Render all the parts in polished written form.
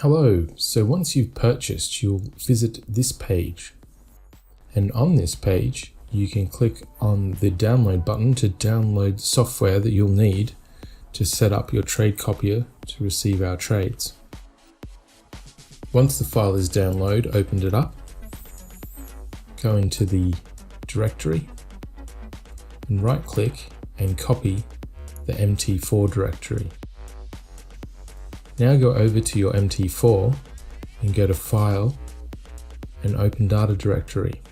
Hello, so once you've purchased, you'll visit this page, and on this page you can click on the download button to download software that you'll need to set up your trade copier to receive our trades. Once the file is downloaded, open it up, go into the directory and right click and copy the MT4 directory. Now go over to your MT4 and go to File and Open Data Directory.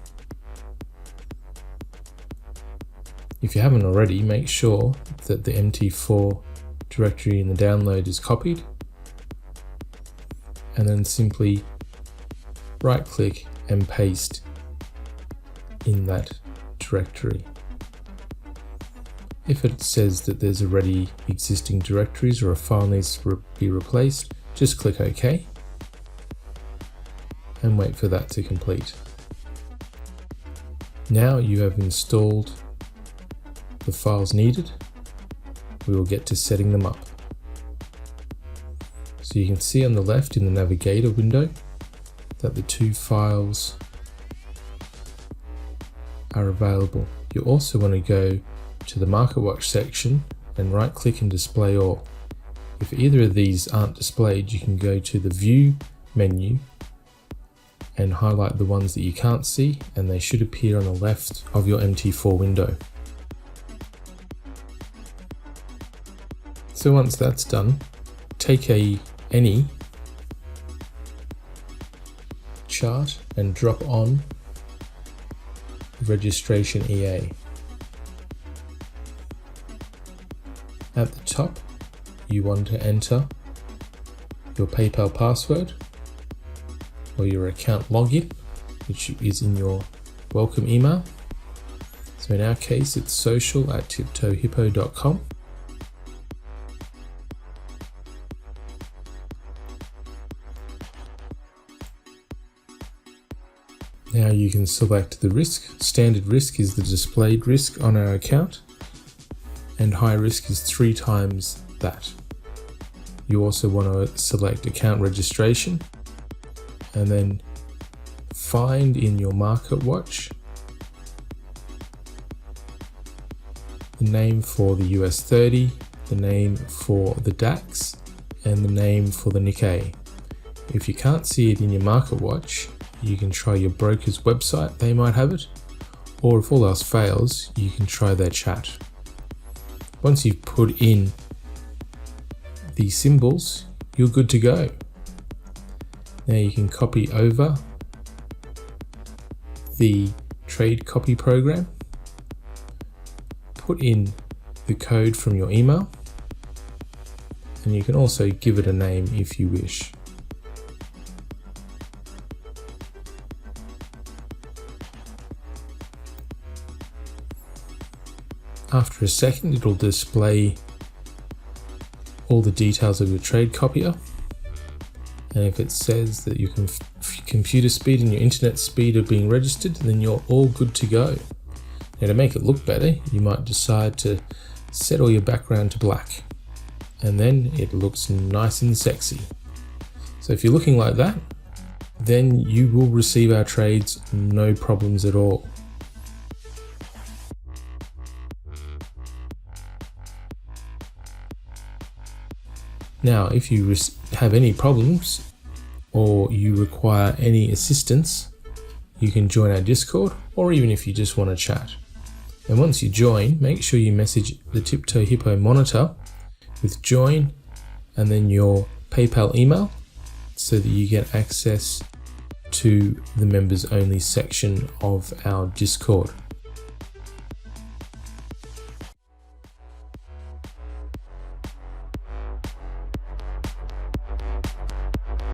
If you haven't already, make sure that the MT4 directory in the download is copied, and then simply right click and paste in that directory. If it says that there's already existing directories or a file needs to be replaced, just click OK and wait for that to complete. Now you have installed the files needed. We will get to setting them up. So you can see on the left in the navigator window that the two files are available. You also want to go to the MarketWatch section and right click and display all. If either of these aren't displayed, you can go to the View menu and highlight the ones that you can't see, and they should appear on the left of your MT4 window. So once that's done, take any chart and drop on registration EA. At the top, you want to enter your PayPal password or your account login, which is in your welcome email. So in our case, it's social@tiptoehippo.com. Now you can select the risk. Standard risk is the displayed risk on our account, and high risk is 3 times that. You also want to select account registration and then find in your MarketWatch the name for the US 30, the name for the DAX, and the name for the Nikkei. If you can't see it in your MarketWatch, you can try your broker's website, they might have it, or if all else fails, you can try their chat. Once you've put in the symbols, you're good to go. Now you can copy over the trade copy program, put in the code from your email, and you can also give it a name if you wish. After a second, it'll display all the details of your trade copier, and if it says that your computer speed and your internet speed are being registered, then you're all good to go. Now to make it look better, you might decide to set all your background to black, and then it looks nice and sexy. So if you're looking like that, then you will receive our trades no problems at all. Now, if you have any problems or you require any assistance, you can join our Discord, or even if you just want to chat. And once you join, make sure you message the TipToeHippo monitor with join and then your PayPal email so that you get access to the members only section of our Discord.